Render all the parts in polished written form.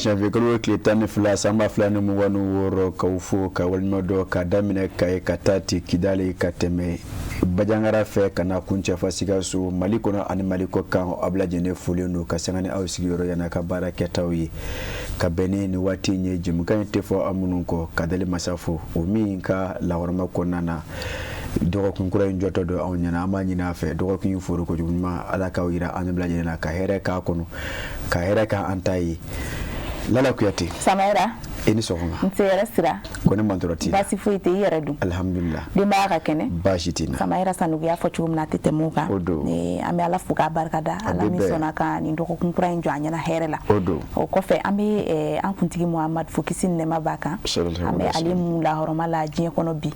janvier kalo tile 12 samba fulani muganu woro kawfo ka walmodo ka damine kay katati kidali kateme bajangara fe kana kunche fasika su malikono ani maliko kan ablajene fulenu ka sangani aw sigiro yana ka baraka tawi ka beni ni wati nye jimkan tefo amununko kadali masafo o mi ka la horma konana dogo kun kura njoto do aw nyana ama nyina fe dogo kun furu ko juma ala ka wira an blajene na ka here ka kono ka here ka antai lala kuyati Samaira eni sokoma nsera sira kone mandoroti basi fuite yeredu alhamdulillah dimba ka kene bashitina Samaira sanugu ya fochum na tete muka ni ame ala fuka barkada ala misona ka ni ndoko kumpura injo anyana herela o kofe ame an kuntigi Muhammad fukisin ne mabaka ame ali mula horoma la jien kono bi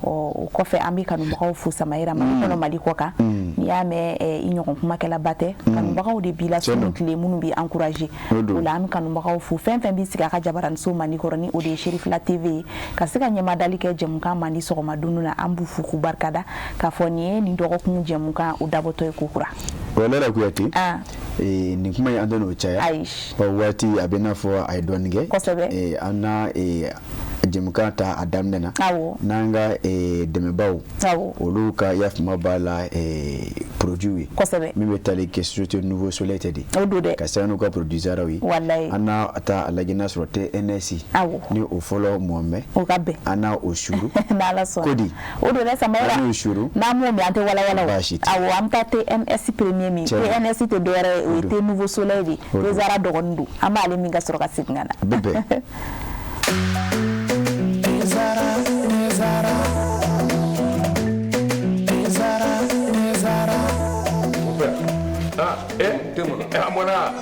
o kofe ame kanu mbaw fu Samaira ma kono maliko ka ni ame inyo kuma kala bate kanu mbaw de bila sunu kle munu bi encourager wala ame kanu mbaw fu fen bi siga ka jabaran so mani koroni o de Sherif la TV kasika nyama dalike jemuka mani so ma dununa ambu fuku barkada ka foni ni ndoko kun jemuka udaboto ekukura wala la kuyati ni kuma ya andono chaya aish wati abena fo ay donge ana jemuka ta adamnena nanga demebaw oluka yafma bala produit mime tali ke société nouveau soleil tedi ka sanu ka produisera wi ana ata alagina sote NSI ni o folo momme ana o shuru nala so kodi odo le Samaira o shuru na mo mi ante wala awo amta te NSI premier mi te NSI te dore o te nouveau soleil di te zara dogondu ama ale mi gasoro ka sigana bebe amona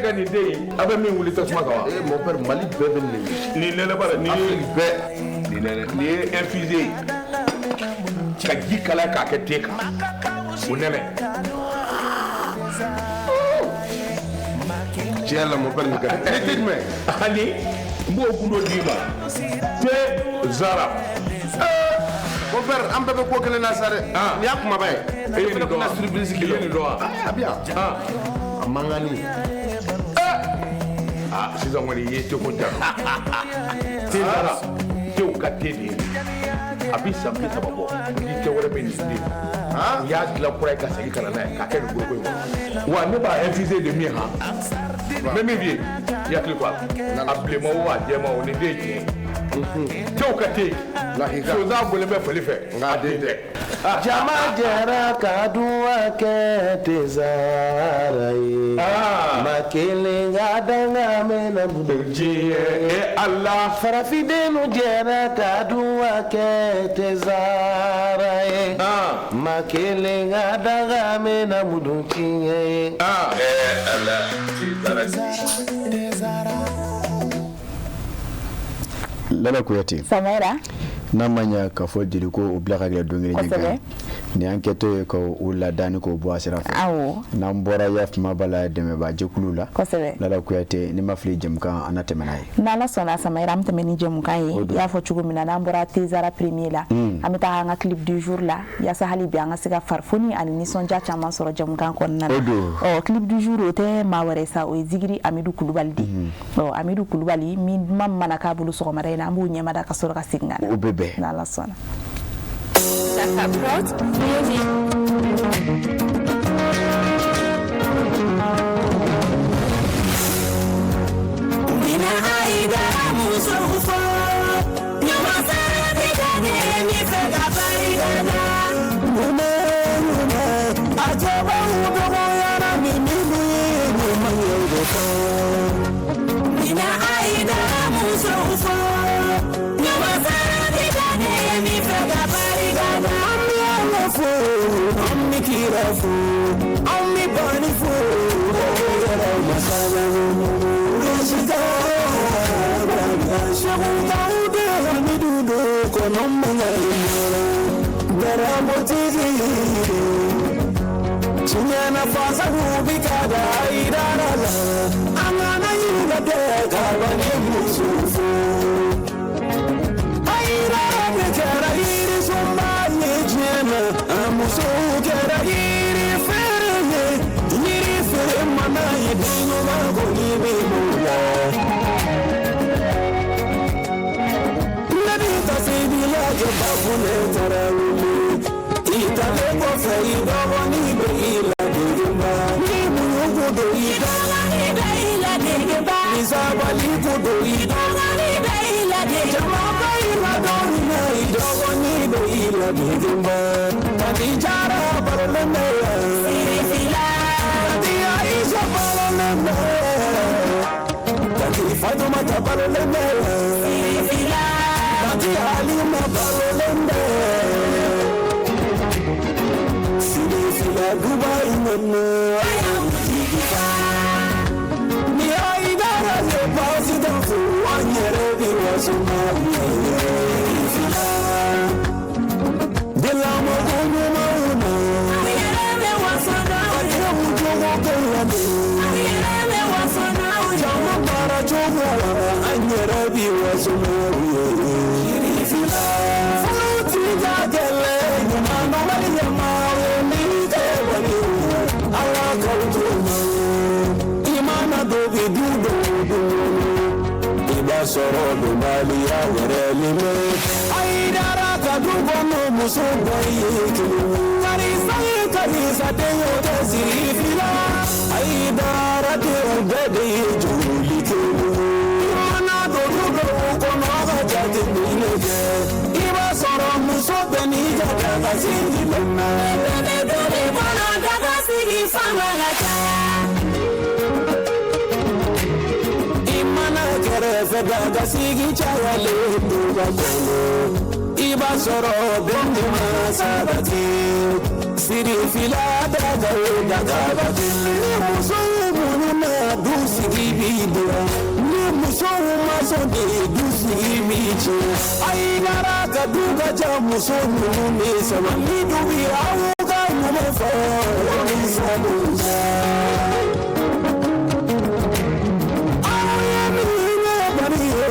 gani dey abe min wuli ta suma kawa mon père Mali bebe ni nene bara ni ni infusé ka ji kala ka ke teka o nene tiens mon père Nika dites-moi ani mbo kundo dima te zara mon père am bebe ko kele na sare ni akuma bay ni do na surprise kilo ni do bien amangani sisan wani ye te ko ta te zara te ka te di abi sabi sababo ni te wore be ni di ya gla kura ka segi kana na ka ke ko ko wa ne ba infusé de mi ha même bien ya kli quoi appelez moi wa je ma on est de tew ka te la higa so za bole be fele fe ngade jama jara kadua ke tezarai makele gadanga mena budji Allah farafidenu jara kadua ke tezarai makele gadanga mena budji Allah lala kuyati Samaira namanya ka fo diri ko o blaka gele dongere nyanga ni enquête ko ula dani ko bo asira fa na mbora yafma bala deme ba jekulula lala kuyate ni mafli jemka anatemenai nala sona Samaira amtemeni jemka ya fo chugo mina na mbora tezara premier la amita nga clip du jour la ya sahali bi nga siga farfoni ani ni sonja chama soro jemka ko nana clip du jour ote maware sa o zigiri Amidou Koulibaly Amidou Koulibaly mi mamma na kabulu so mara na mbu nyama da ka soro ka singana nala sona I'm ne tarawele ita le ko fe idogo ni be ila digimba ni munugo do idogo ni be ila digimba ni sabali ko do idogo ni be ila digimba ko ila do ni idogo ni be ila digimba tati jara barleme sirifila tati aisha barleme tati fatuma barleme sirifila tati halima barleme sirifila dubai nana ni aidara se pasida fu anyere bi wasuma sirifila Dilamo kunyu mauna Ayereme wasana Ayemu jogo kelame Ayereme wasana Jama para jogo Anyerebi wasana Shirifila Futi jagele Nyumano waliyama Wemite wani Ala kautuma Imana dobi dudo Iba soro dumali ya werelime Aidara kadugo no musugo yikilu Karisa teyo tesirifila Aidara te ubede yijulikilu Imana dodugo ukono agajati milege Iba soro musugo nija daga singilena Bebe dole kono daga sigifama gachaya Imana kerefe daga sigichaya leduga kono Iba soro bendi masabati Siri fila daga dagabati Musomu na dusi ibidura Musomu masode dusi ibichi Aigara kaduga cha musomu nisama Midubi auga numefa Nisabuza Aoye mine bariye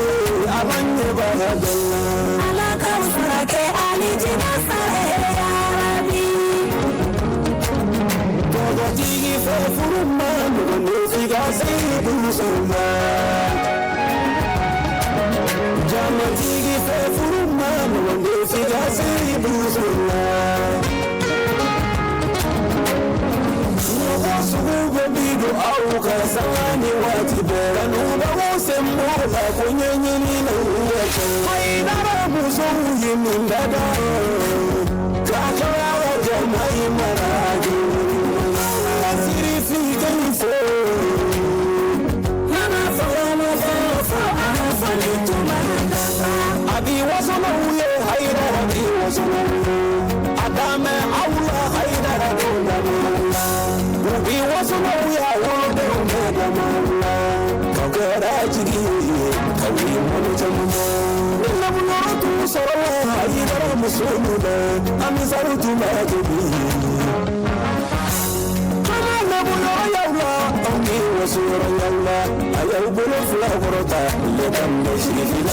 Abanye bahadala Ke alijina sare arabi Todo tigi fe furuma Nuno figa seidu soma Jama tigi fe furuma Nuno figa seidu soma Nuno sugu bidu au kasani watibera Nuno sembola kunyenye nina uwecha Haidara musomu yimindada Kakara jamai maraju Asiri fika ifo Nana fawama fafa Afalitu manandasa Adi wasona uye haidara Adi wasona uye Adame aula haidara dondama Ubi wasona uye awode umedama Kakara jigi Kawi mwana jamuma Namunatu sarawa Haidara musumuda Amisarutu majubi Kama nabuna yaula Ami wasura yaula Ayaw bulu fula korota Lekam nashifila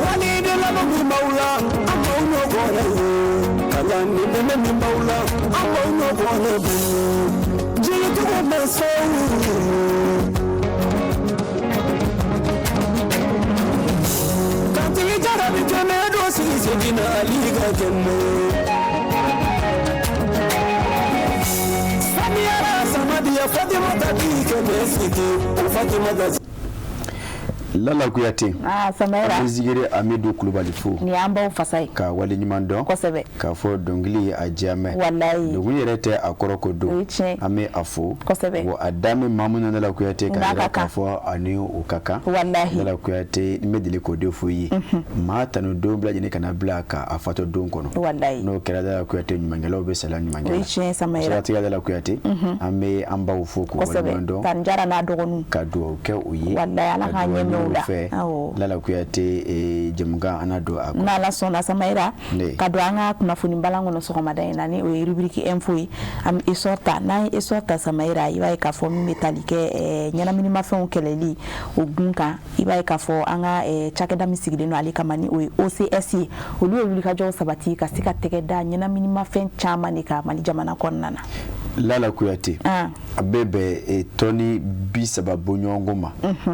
Walide lama mi maula Amma unyo kone Kalani nene mi maula Amma unyo kone Jitu mesawu Segina liga kemme Samiara Samadia Fatima Tabike Mesiki Fatima Lala Kuyate Samara Zigire Amidou Kulubali fo ni amba ufasai ka wali nyimando kosebe ka fo dongli ajame wallahi dogun yerete akoroko do ame afo kosebe wo adame mamuna Lala Kuyate ka fo ani ukaka wallahi Lala Kuyate medile ko de fo yi mata no do blaje ne kana blaka afato don kono wallahi no kera Lala Kuyate nyumangelo be sala nyumangelo wiche Samara so Lala Kuyate ame amba ufo ko wali nyimando tanjara na dogonu ka do ke uyi wallahi ala hanyeme Lala Kuyate jemga anado ako na la sona Samara kadwanga kuna funi mbalango no soko madai nani o rubriki info am isorta na isorta Samara iba ka fo metalike nyana minima fon keleli ogunka iba ka fo anga chakeda misigide no ali kamani o OCSC olu ka jo sabati ka sika teke da nyana minima fen chama ni ka mali jamana konnana Lala Kuyate abebe Tony bisaba bonyongoma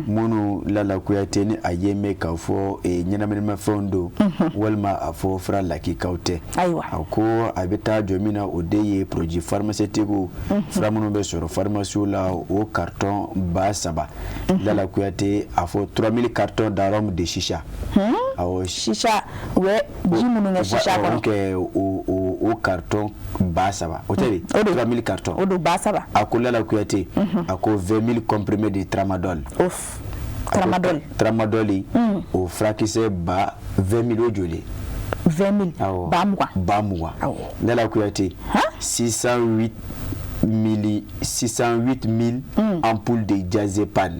munu Lala Kuyate ni ayeme kafo nyenamema fondo walma afo fra laki kaute ako abeta jomina odeye produit pharmaceutique fra munu be soro pharmacie la au carton basaba Lala Kuyate afo 3000 cartons d'arôme de chicha chicha we jimunu nga chicha au carton basaba hôtel 3000 cartons odo basaba ako Lala Kuyate ako 20000 comprimés de tramadol tramadol au frakise ba 20000 ojole 20000 bamwa Lala Kuyate 608 000 ampoules de diazépam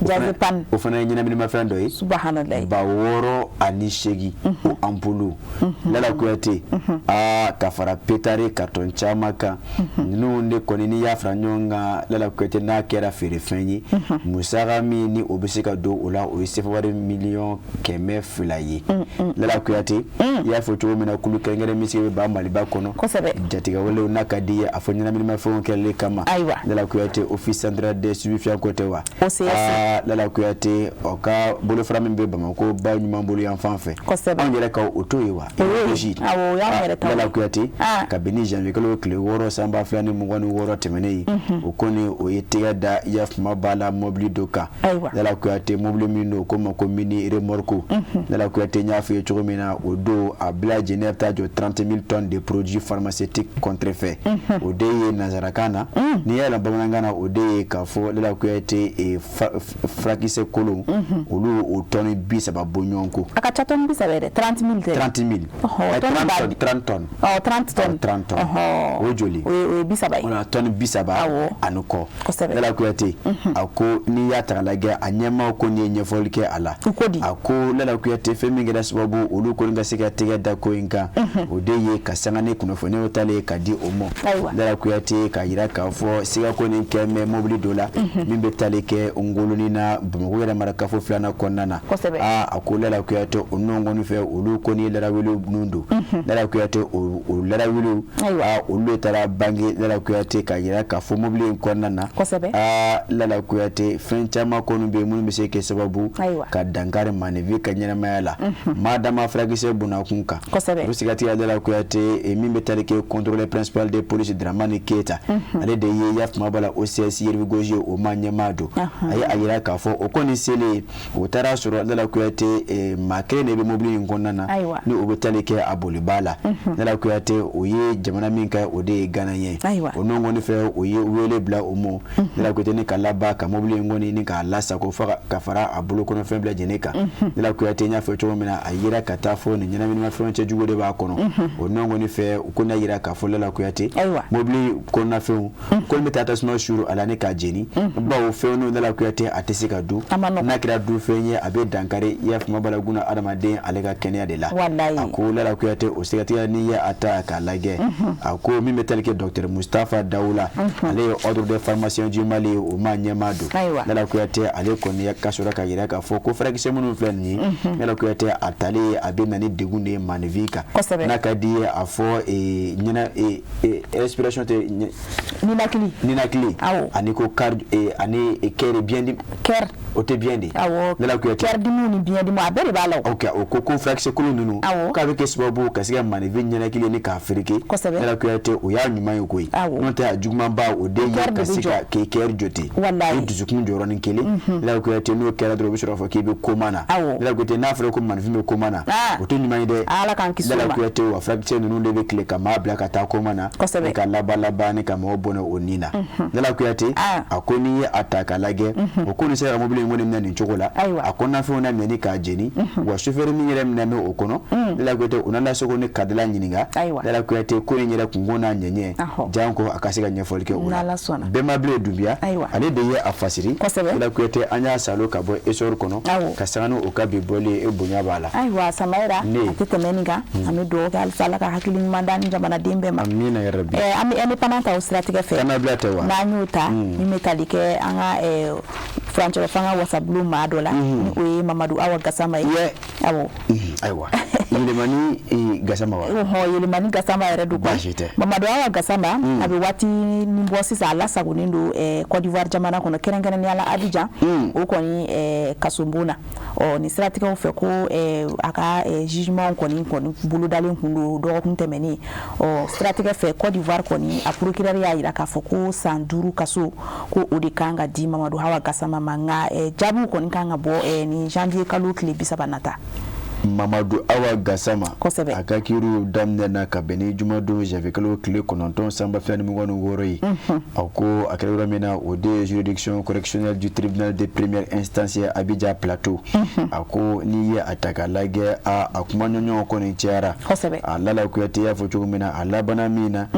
diazépam o fana nyina mi ma frando yi subhanallah ba woro ani shegi o ampulu Lala Kuyate kafara petare carton chamaka nu ne konini ya franyonga Lala Kuyate na kera fere fenyi musarami ni obisika do ola o sefa wari million keme fulaye Lala Kuyate ya foto mina kulu kengere misi ba mali ba kono jatiga wala nakadiya afonyina mi ma fon kele kama Lala Kuyate office central de suivi kote wa Lala Kuyate oka bolo frame mbe Bamako ba nyuma bolo ya fanfe on dirait ka otoyewa Lala Kuyate ka beni janvier kalo kle woro samba flani mungwani woro temene okoni oyetiga da yaf mabala mobli doka Lala Kuyate mobli mino koma komini remorko Lala Kuyate nyafi chogomina odo abla jenerta jo 30 000 tonnes de produits pharmaceutiques contrefaits odeye nazarakana ni yala bamangana odeye kafo Lala Kuyate e frakise kolo olu o toni bisaba bonyonko aka ton bisaba 30000 30 tonnes ojoli we bisaba ona toni bisaba anuko Lala Kuyate ako ni ya tagalaga anyama ko ni nyefolke ala ako Lala Kuyate femingera sababu olu ko nga sika tega da ko inka odeye kasangane kuno fone otale kadi omo Lala Kuyate ka yira ka fo sika ko ni keme mobili dola mimbe tale ke ngoloni na Bamako yara maraka fo flana konnana ako Lala Kuyate onongo ni fe olu ko ni Lala welu nundo Lala Kuyate o Lala welu olu tara bangi Lala Kuyate ka yira ka fo mobili konnana Lala Kuyate fenchama ko nube mun be seke sababu ka dankare manevi ka nyana mayala madama fragise buna kunka rusigati ya Lala Kuyate mimbe tale ke contrôle principal de police Dramane Keita ale de ye yaf mabala OCS yerbigoje o manyamado ayira ka fo okoni sele otara soro Lala Kuyate makre ne be mobili ngonnana ni obetale ke abolibala Lala Kuyate oye jamana minka ode ganaye onongo ni fe oye wele bla omo Lala Kuyate ni kalaba ka mobili ngoni ni ka lasa ko faka kafara abulu kono fe bla jeneka Lala Kuyate nya fe chomena ayira katafo ni nyana minima fe nche jugo de ba kono onongo ni fe ukona ayira ka fo Lala Kuyate mobili konna fe ko metata sma shuru ala ne ka jeni ba o fe no Lala Kuyate atesika du na kira du fenye abe dankare yaf mabala guna adamade alega kenya de la ako Lala Kuyate o sigati ni ya ataka lage ako mi metalike Dr Mustafa Daoula ale ordre de pharmacien du Mali o manyamado Lala Kuyate ale koni ya kasura ka yira ka fo ko fragise munu flani Lala Kuyate atale abe nani degunde manevika na kadi afo nyina respiration te ninakli aniko card ani kere bien di ker ote bien di Lala Kuyate ker di muni bien di mo abere bala okay o ko fragise kulu nunu ka be kesbabu kasiga manevi nyina kili ni ka afrike Lala Kuyate o ya nyuma yoko nonta jugman ba o de ya kasika ke ker jote wallahi duzukun joro ni kele Lala Kuyate no kera dro bi shorofa ke be komana Lala Kuyate na afre ko manevi me komana o to nyuma ide ala kan kisuma Lala Kuyate o fragise nunu lebe kile kama bla ka ta komana ka laba ni kama obono onina Lala Kuyate akoni ataka lage okoni se mobile ngoni mna ni chokola akona fe ona meni ka jeni wa chauffeur ni yere mna me okono Lala Kuyate onala soko ni kadala nyininga Lala Kuyate ko ni nyere kungona nyenye janko akasika nyefolke ona bema ble dubia ale de ye afasiri Lala Kuyate anya salo kabo esor kono kasano okabe bole ebonya bala aiwa samaira atete meninga amedo gal sala ka hakili mandani jamana dembe ma amina ya rabbi ami pananta austratika fe kana blata wa na nyuta ni metalike anga francho fanga wasa blue madola ni we Mamadou Awa Gassama awo aiwa Yelemani Gassama wa Yelemani Gassama yɛrɛ do quoi Mamadou Awa Gassama a bɛ waati ni bɔ sisan a lasagonen do Côte d'Ivoire jamana kɔnɔ kɛrɛnkɛrɛnnenya la Abidjan o kɔni kasonbo na ni siratigɛw fɛ ko a ka jugement kɔni bolodalen kun do dɔgɔkun tɛmɛnen siratigɛ fɛ Côte d'Ivoire kɔni a procureur y'a jira k'a fɔ ko san 5 kaso ko o de kan ka di Mamadou Awa Gassama ma nka jaabiw kɔni kan ka bɔ ni janvier kalo tile 30 nata Mamadou Awa Gassama a ka kiiru daminɛna ka bɛn ni jumadon janvier kalo tile 9 sanba 2026 ye a ko a kɛra yɔrɔ min na o de juridiction correctionnelle du tribunal de première instance Abidjan plateau a ko n'i ye a ta k'a lajɛ a kuma ɲɔgɔnw kɔni cayara a Lala Kuyate y'a fɔ cogo min na a labana min na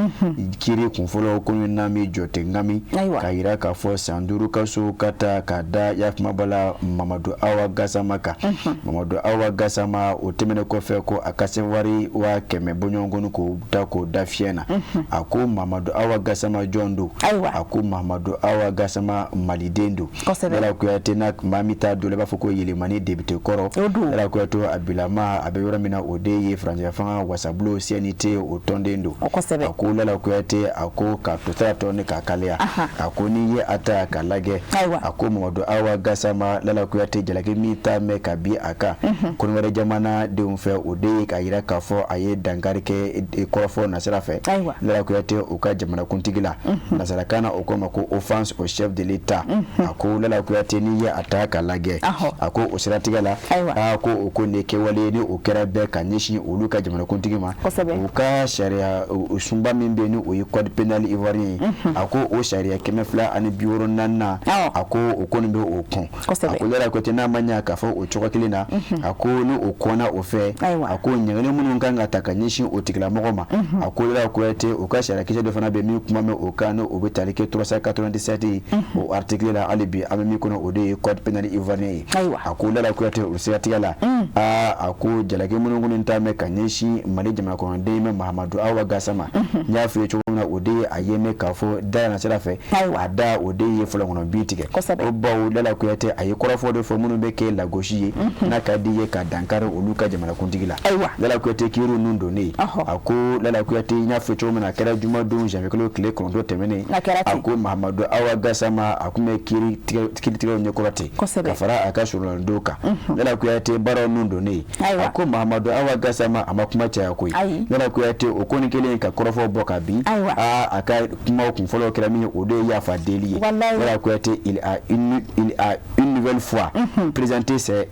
kiiri kunfɔlɔ ko na mi jɔ tɛ ngami k'a jira k'a fɔ san 5 kaso ka ta k'a da yafumaba la Mamadou Awa Gassama kan Mamadou Awa Gassama o tɛmɛnen kɔfɛ ko a ka se wari 100 bɔɲɔgɔnkɔni k'o da fiɲɛ na a ko Mamadou Awa Gassama jɔn do a ko Mamadou Awa Gassama maliden do Lala Kuyate na maa min t'a dɔn i b'a fɔ ko Yelemani député kɔrɔ Lala Kuyate a bilama a bɛ yɔrɔ min na o de ye Faransiya fanga wasabulon CNT o tɔnden do a ko Lala Kuyate a ko ka totara tɔ ni ka kaleya a ko n'i ye a ta k'a lajɛ a ko Mamadou Awa Gassama Lala Kuyate jalaki min t'a mɛn ka bin a kan kɔnɔwɛrɛ jamana denw fɛ o de ye k'a jira k'a fɔ a ye dankari kɛ kɔrɔfɔ nasira fɛ Lala Kuyate o ka jamanakuntigi la nasarakan na o ko ma ko offense au chef de l'État a ko Lala Kuyate n'i ye a ta k'a lajɛ a ko o siratigɛ la a ko o ko ne kɛwale ni o kɛra bɛɛ ka ɲɛsin olu ka jamanakuntigi ma u ka sariya sunba min bɛ ni o ye code pénal ivoirien ye a ko o sariya 264 a ko o kɔni bɛ o kɔn a ko Lala Kuyate n'a ma ɲɛ k'a fɔ o cogo kelen na a ko ni o kɔnna o fɛ a ko ɲɛgɛnɛ minnu kan ka ta ka ɲɛsin o tigilamɔgɔ ma a ko Lala Kuyate o ka sariya kisɛ dɔ fana bɛ min kuma mɛn o kan o bɛ tali kɛ 397 o article la hali bi an bɛ min kɔnɔ o de ye code pénal ivoirien ye a ko Lala Kuyate o siratigɛ la a ko jalaki minnu t'a mɛn ka ɲɛsin Mali jamana kɔnɔden mɛn Mamadou Awa Gassama n y'a f'i ye cogo min na o de ye a ye mɛn k'a fɔ da na sira fɛ a da o de ye fɔlɔ kɔnɔ bin tigɛ o bawo Lala Kuyate a ye kɔrɔfɔ de fɔ minnu bɛ kɛ lagosi ye n'a ka di ye ka dankari olu ka jamanakuntigi la Lala Kuyate kiiru nun donnen a ko Lala Kuyate n y'a fɔ cogo min na a kɛra jumadon janvier kalo tile 9 tɛmɛnen a ko Mamadou Awa Gassama a kun bɛ kiiritigɛw ɲɛkɔrɔ ten ka fara a ka surunalidon kan Lala Kuyate baaraw nun donnen a ko Mamadou Awa Gassama a ma kuma caya koyi Lala Kuyate o ko ni kelen ka kɔrɔfɔ bɔ ka bin a ka kumaw kunfɔlɔ kɛra min ye o de ye yafa deli ye Lala Kuyate il a une nouvelle fois présenté ses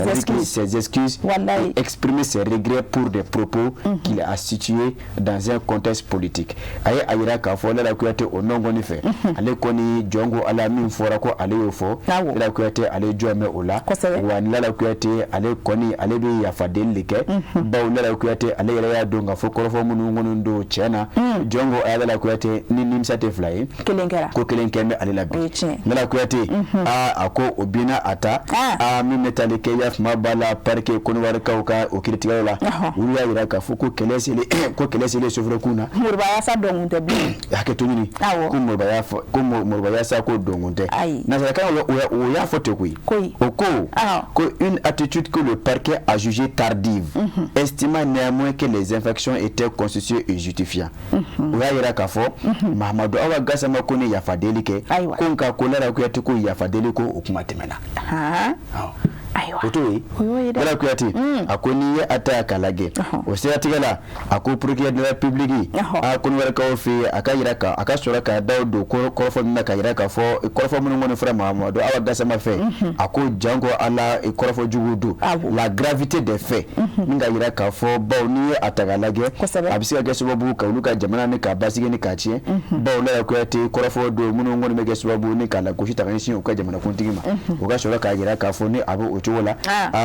excuses et exprimer ses regrets pour des propos qu'il a situés dans un contexte politique. Aye ayira k'a fɔ Lala Kuyate o nɔngɔni fɛ ale kɔni jɔngo ala min fɔra ko ale y'o fɔ Lala Kuyate ale jɔ mɛn o la wa Lala Kuyate ale kɔni ale bɛ yafa deli de kɛ bawo Lala Kuyate ale yɛrɛ y'a dɔn k'a fɔ kɔrɔfɔ minnu don tiɲɛ na jɔngo a Lala Kuyate ni nimisa tɛ fila ye ko kelen kɛ bɛ ale la bi Lala Kuyate a ko o binna a ta min bɛ tali kɛ yafuma b'a la parquet kɔnɔwarikaw ka o kiiritigɛlaw la olu y'a jira k'a fɔ ko kɛlɛ selen sofɛrɛkun na Moribayasa dɔnkun tɛ bilen hakɛto ɲini ko Moribayasa ko dɔnkun tɛ nanzarakan o y'a fɔ ten koyi o ko une attitude que le parquet a jugée tardive estimant néanmoins que les infractions étaient constituées et justifiantes o y'a jira k'a fɔ Mamadou Awa Gassama ko ni yafa deli kɛ ko nka ko Lala Kuyate ko yafa deli ko o kuma tɛmɛna o to ye Lala Kuyate a ko n'i ye a ta k'a lajɛ o siratigɛ la a ko procureur de la République a kɔnɔwarikaw fɛ a ka sɔrɔ ka daw don kɔrɔfɔ min na ka jira k'a fɔ kɔrɔfɔ minnu kɔni fɔra Mamadou Awa Gassama fɛ a ko janko ala kɔrɔfɔ jugu don la gravité des faits min ka jira k'a fɔ bawo n'i ye a ta k'a lajɛ a bɛ se ka kɛ sababu ka olu ka jamana ni k'a basigi ni k'a tiɲɛ bawo Lala Kuyate kɔrɔfɔ don minnu kɔni bɛ kɛ sababu ni k'a lagosi ta ka ɲɛsin u ka jamanakuntigi ma o ka sɔrɔ k'a jira k'a fɔ ni a bɛ o cogo la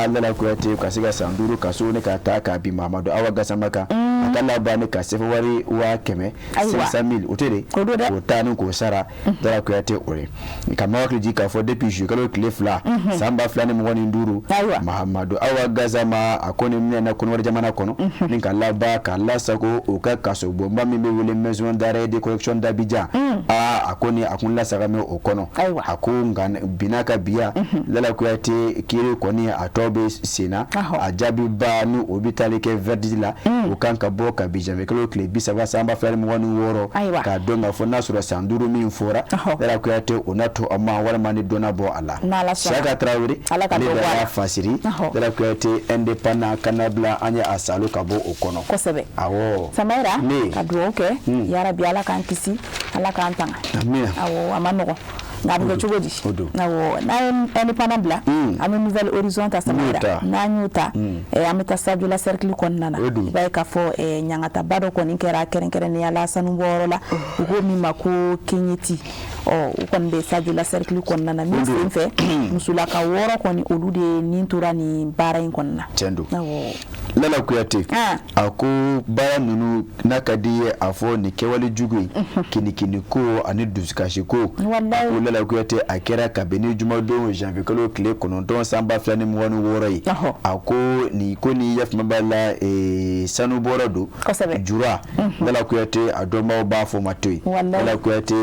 Lala Kuyate ka se ka san 5 kaso ni ka ta k'a bin Mamadou Awa Gassama kan a ka laban ni ka sɛbɛn wari 100,000 500,000 o tɛ de k'o ta ni k'o sara Lala Kuyate o ye ka maaw hakili jigin k'a fɔ depuis juillet kalo tile 2 san 2025 Mamadou Awa Gassama a ko ni minɛna kɔnɔwari jamana kɔnɔ ni ka laban k'a lasago o ka kaso bonba min bɛ wele maison d'arrêt de correction d'Abidjan a ko ni a kun lasagamɛ o kɔnɔ a ko nka binna ka biya Lala Kuyate kiiri kɔni a tɔ bɛ senna a jaabi ba ni o bɛ tali kɛ verdict la o kan ka bɔ ka bi janvier kalo tile 30 san 2026 k'a dɔn k'a fɔ n'a sɔrɔ san 5 min fɔra Yala Kuyate o na to amma walima ni donna bɔ a la Saka Traoré ale de y'a fasiri Yala Kuyate indépendant kana bila an ye a salo ka bɔ o kɔnɔ kosɛbɛ awɔ Samaira ka duwawu kɛ yarabi Ala k'an kisi Ala k'an tanga amina awɔ a ma nɔgɔn nka bɛ kɛ cogo di awɔ n'an ye indépendant bila an bɛ nouvelle horizon ta Samaira n'an y'o ta an bɛ taa Sadio la cercle kɔnɔna na i b'a ye k'a fɔ ɲagataba dɔ kɔni kɛra kɛrɛnkɛrɛnnenya la sanubɔyɔrɔ la u ko min ma ko Kenyeti u kɔni bɛ Sadio la cercle kɔnɔna na min sen fɛ musolaka 6 kɔni olu de nin tora ni baara in kɔnɔna tiɲɛ don Lala Kuyate a ko baara ninnu n'a ka di ye a fɔ ni kɛwale jugu ye kinikini ko ani dusukasi ko Lala Kuyate a kɛra kabini jumadon janvier kalo tile 9 san 2026 ye a ko ni yafama b'a la sanubɔyɔrɔ don jura Lala Kuyate a dɔnbaaw b'a fɔ ma to yen Lala Kuyate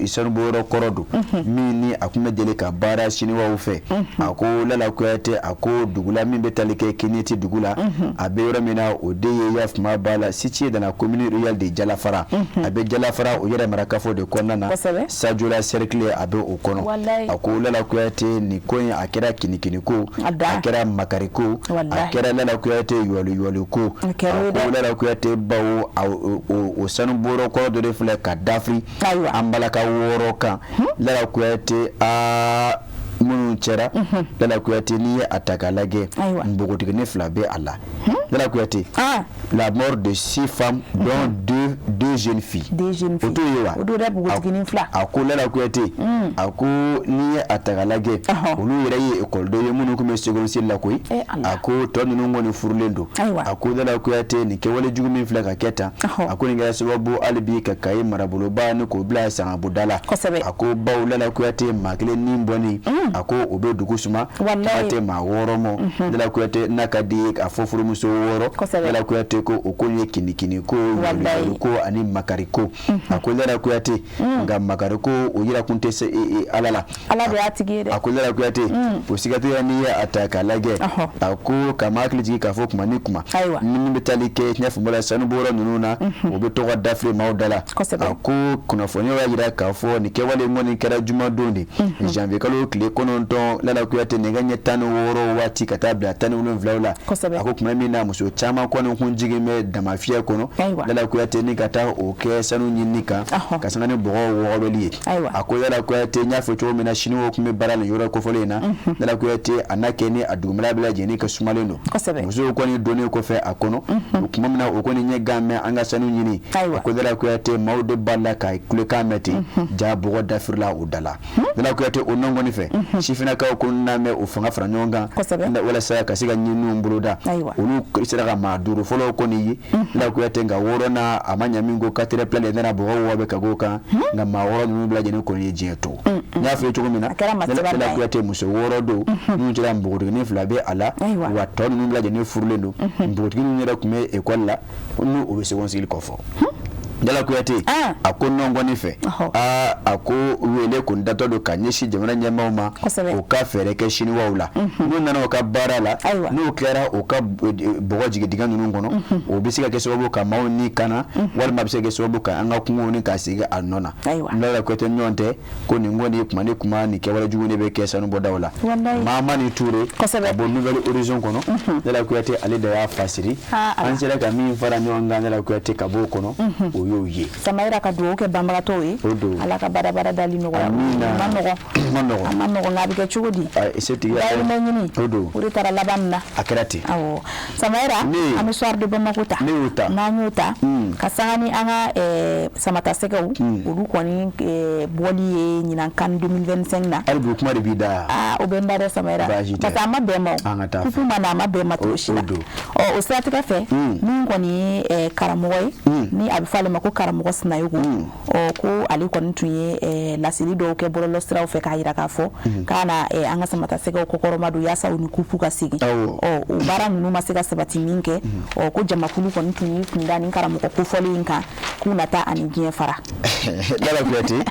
sanubɔyɔrɔ kɔrɔ don min ni a kun bɛ deli ka baara siniwaw fɛ a ko Lala Kuyate a ko dugula min bɛ tali kɛ Kenyeti dugu la a bɛ yɔrɔ min na o de ye yafama b'a la situé dans la commune rurale de Jalafara a bɛ Jalafara o yɛrɛ marakafo de kɔnɔna na Sadio la cercle a bɛ o kɔnɔ a ko Lala Kuyate ni ko in a kɛra kinikini ko a kɛra makari ko a kɛra Lala Kuyate yuwalu ko a ko Lala Kuyate bawo o sanubɔyɔrɔ kɔrɔ dɔ de filɛ ka dafiri an balaka 6 kan Lala Kuyate minnu cɛra Lala Kuyate n'i ye a ta k'a lajɛ npogotigini 2 bɛ a la Lala Kuyate la mort de 6 femmes dont deux jeunes filles o t'o ye wa a ko Lala Kuyate a ko n'i ye a ta k'a lajɛ olu yɛrɛ ye école dɔ ye minnu tun bɛ seconde cycle la koyi a ko tɔ ninnu kɔni furulen don a ko Lala Kuyate nin kɛwale jugu min filɛ ka kɛ tan a ko nin kɛra sababu hali bi ka Kayi maraboloba ni k'o bila Sangabuda la a ko baw Lala Kuyate maa kelen ni bɔnni a ko o bɛ dugu suma Kuyate maa 6 mɔ Lala Kuyate n'a ka di a fɔ furumuso 6 Lala Kuyate ko o ko ye kinikini ko yuwalu ko ani makari ko a ko Lala Kuyate nka makari ko o yira kun tɛ se Ala la a ko Lala Kuyate o sigatira n'i ye a ta k'a lajɛ a ko ka maa hakili jigin k'a fɔ kuma ni kuma ni bɛ tali kɛ tiɲɛ fɔ la sanubɔyɔrɔ ninnu na o bɛ tɔgɔ dafiri maaw da la a ko kunnafoniyaw y'a jira k'a fɔ ni kɛwale kɔni kɛra jumadon de janvier kalo tile 9 Lala Kuyate nɛgɛ ɲɛ 16 waati ka taa bila 17 la a ko kuma min na muso caman kɔni kun jigin bɛ damafiyɛ kɔnɔ Lala Kuyate ni ka taa o kɛ sanu ɲinini kan ka sanga ni bɔgɔ wɔgɔbɛli ye a ko Lala Kuyate n y'a fɔ cogo min na siniwaw kun bɛ baara nin yɔrɔ kofɔlen in na Lala Kuyate a n'a kɛ ni a dugumala bɛɛ lajɛlen ka sumalen don musow kɔni donnen kɔfɛ a kɔnɔ o kuma min na o kɔni ɲɛ gan mɛn an ka sanu ɲini a ko Lala Kuyate maaw de b'a la ka kulekan mɛn ten ja bɔgɔ dafirila o da la Lala Kuyate o nɔn kɔni fɛ sifinnakaw ko n'a mɛn o fanga fara ɲɔgɔn kan walasa ka se ka ɲininiw boloda olu sera ka maa 5 fɔlɔ kɔni ye Lala Kuyate nka 6nan a ma ɲɛ min ko 4 plan de nana bɔgɔ wɔɔrɔ bɛ ka k'o kan nka maa 6 ninnu bɛɛ lajɛlen kɔni ye diɲɛ to n y'a fɔ cogo min na Lala Kuyate muso 6 don minnu cɛla npogotigini 2 bɛ a la wa tɔ ninnu bɛɛ lajɛlen furulen don npogotigini yɛrɛ tun bɛ école la n'u o bɛ seconde cycle kɔfɔ Lala Kuyate a ko nɔngɔni fɛ a ko wele kun datɔ don ka ɲɛsin jamana ɲɛmaaw ma o ka fɛɛrɛ kɛ siniwaw la n'u nana o ka baara la n'u kɛra o ka bɔgɔ jigin dingɛ ninnu kɔnɔ o bɛ se ka kɛ sababu ka maaw ni kana walima bɛ se ka kɛ sababu ka an ka kungow ni ka segin a nɔ na Lala Kuyate ɲɔgɔn tɛ ko nin kɔni kuma ni kuma nin kɛwale jugu de bɛ kɛ sanubɔdaw la Mahamani Ture ka bɔ nouvelle horizon kɔnɔ Lala Kuyate ale de y'a fasiri an sera ka min fara ɲɔgɔn kan Lala Kuyate ka bɔ o kɔnɔ o y'o ye Samaira ka duwawu kɛ banbagatɔw ye Ala ka baara dali nɔgɔya ma nɔgɔ nka a bɛ kɛ cogo di dayirimɛ ɲini o de taara laban na a kɛra ten awɔ Samaira an bɛ soir de Bamako ta n'an y'o ta ka sanga ni an ka samata sɛgɛw olu kɔni bɔli ye ɲinan CAN 2025 na hali bi o kuma de b'i da o bɛ n da dɛ Samaira parce que a ma bɛn ma o kutu ma na a ma bɛn ma cogo si la o siratigɛ fɛ min kɔni ye karamɔgɔ ye ni a bɛ fɔ ale ma ko karamɔgɔ Sinayogo ko ale kɔni tun ye laseli dɔw kɛ bɔlɔlɔ siraw fɛ k'a jira k'a fɔ k'a na an ka samata sɛgɛw kɔkɔrɔma don yaasa u ni kupu ka segin o baara ninnu ma se ka sabati min kɛ ko jamakulu kɔni tun y'i kun da ni karamɔgɔ kofɔli in kan k'u na taa ani diɲɛ fara Lala Kuyate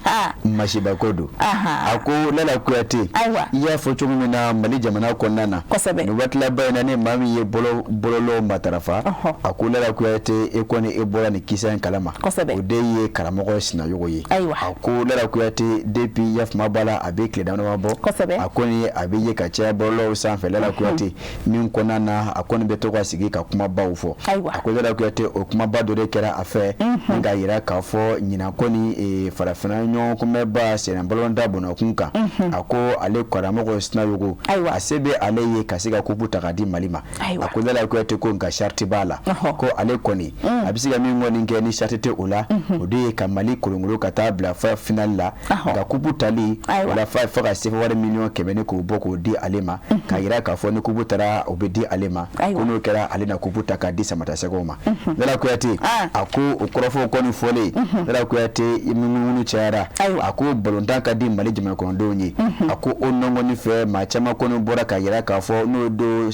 Mashiba Kodo ako Lala Kuyate iya fo cogo min na Mali jamana kɔnɔna na kosɛbɛ ni waati laban in na ne maa min ye bololo matarafa a ko Lala Kuyate e kɔni e bɔra ni kisa in kalama kosɛbɛ o de ye karamɔgɔ Sinayogo ye a ko Lala Kuyate depuis yafuma bala a bɛ tile dama bɔ kosɛbɛ a kɔni a bɛ ye ka caya bololo sanfɛ Lala Kuyate min kɔnɔna na a kɔni bɛ to ka sigi ka kumabaw fɔ a ko Lala Kuyate o kumaba dɔ de kɛra a fɛ nka yira k'a fɔ ɲinan kɔni farafina ɲɔgɔn kunbɛba Sɛnɛ balonda bɔnɔkun kan a ko ale karamɔgɔ Sinayogo a se bɛ ale ye ka se ka kupu ta ka di Mali ma a ko Lala Kuyate ko nka charte b'a la ko ale kɔni a bɛ se ka min kɔni kɛ ni charte tɛ o la o de ye ka Mali kolongolo ka taa bila fa final la nka kupu tali wala fa ka se wari miliyɔn 100 ni k'o bɔ k'o di ale ma ka yira k'a fɔ ni kupu taara o bɛ di ale ma ko n'o kɛra ale na kupu ta k'a di Samata Sɛgɛw ma Lala Kuyate a ko o kɔrɔfɔw kɔni fɔlen Lala Kuyate munumunu cayara a ko balontan ka di Mali jamana kɔnɔdenw ye a ko o nɔngɔni fɛ maa caman kɔni bɔra ka yira k'a fɔ n'o do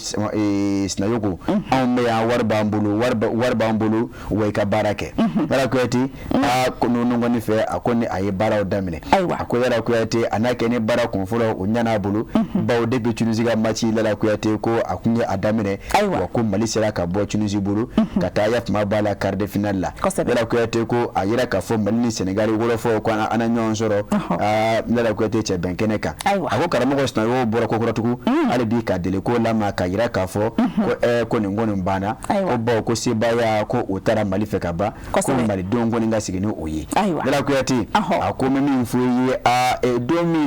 Sinayogo anw bɛ yan wari b'an bolo wa i ka baara kɛ Lala Kuyate a ko n'o nɔngɔni fɛ a ko ni a ye baaraw daminɛ a ko Lala Kuyate a n'a kɛ ni baara kun fɔlɔ o ɲan'a bolo bawo depuis Tunisie ka match Lala Kuyate ko a kun ye a daminɛ wa ko Mali sera ka bɔ Tunisie bolo ka taa yafuma b'a la quart de finale la Lala Kuyate ko a yira k'a fɔ Mali ni Senegal wɔlɔfɔw ko an na ɲɔgɔn sɔrɔ Lala Kuyate cɛ bɛn kɛnɛ kan a ko karamɔgɔ Sinayogo bɔra kokɔrɔtugu hali bi ka deli ko lama ka yira k'a fɔ ko nin kɔni banna ko bawo ko sebaya ko o taara Mali fɛ ka ban ko Malidenw kɔni ka sigi ni o ye Lala Kuyate a ko min fɔ ye don min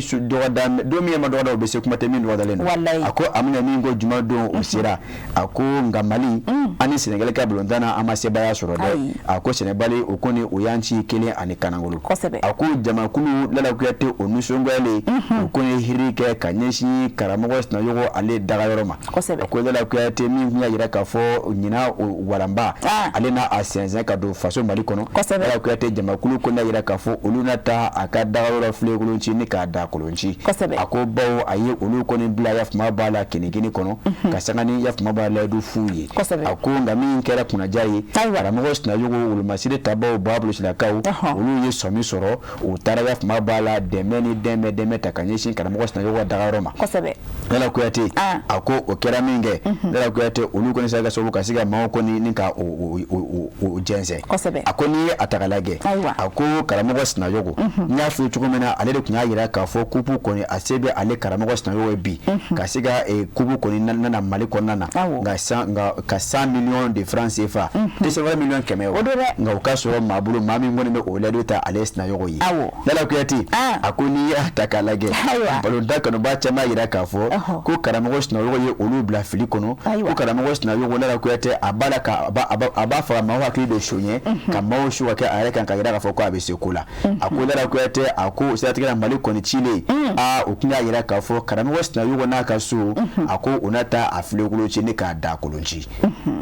ye ma dɔgɔda o bɛ se kuma tɛ min dɔgɔdalen don a ko a bɛna min ko juma don o sera a ko nka Mali ani Senegal ka balontan na an ma sebaya sɔrɔ dɛ a ko Senegal o kɔni o y'an ci 1 ani kanangolo a ko jamakulu Lala Kuyate o nisɔngoyalen o kɔni hiri kɛ ka ɲɛsin karamɔgɔ Sinayogo ale dagayɔrɔ ma a ko Lala Kuyate min kun y'a yira k'a fɔ ɲina walanba ale n'a a sɛnsɛn ka don faso Mali kɔnɔ Lala Kuyate jamakulu kɔni y'a yira k'a fɔ olu na taa a ka dagayɔrɔ filekolon ci ni k'a da kolon ci a ko bawo a ye olu kɔni bila yafuma b'a la kinigini kɔnɔ ka sanga ni yafuma b'a la du f'u ye a ko nka min kɛra kunnaja ye karamɔgɔ Sinayogo wolomasiri tabaw b'a bolosilakaw olu ye sɔmi sɔrɔ u taara yafuma b'a la dɛmɛ ni dɛmɛ ta ka ɲɛsin karamɔgɔ Sinayogo ka dagayɔrɔ ma Lala Kuyate a ko o kɛra min kɛ Lala Kuyate olu kɔni se ka sababu ka se ka maaw kɔni ni ka o jɛnsɛn a ko n'i ye a ta ka lajɛ a ko karamɔgɔ Sinayogo n y'a f'i ye cogo min na ale de tun y'a yira k'a fɔ kupu kɔni a se bɛ ale karamɔgɔ Sinayogo ye bi ka se ka kupu kɔni nana Mali kɔnɔna na ka 100 millions de francs CFA tɛ se 20 millions 100 o nka o ka sɔrɔ maa bolo maa min kɔni bɛ o ladu ta ale Sinayogo ye Lala Kuyate a ko n'i y'a ta k'a lajɛ balontan kanuba caman yira k'a fɔ ko karamɔgɔ Sinayogo ye olu bila fili kɔnɔ ko karamɔgɔ Sinayogo Lala Kuyate a b'a la a b'a fɔ maaw hakili bɛ soɲɛ ka maaw su ka kɛ a yɛrɛ kan ka yira k'a fɔ ko a bɛ se ko la a ko Lala Kuyate a ko siratigɛla Mali kɔni cilen o tun y'a yira k'a fɔ karamɔgɔ Sinayogo n'a ka so a ko o na taa a filekolon ci ni k'a da kolon ci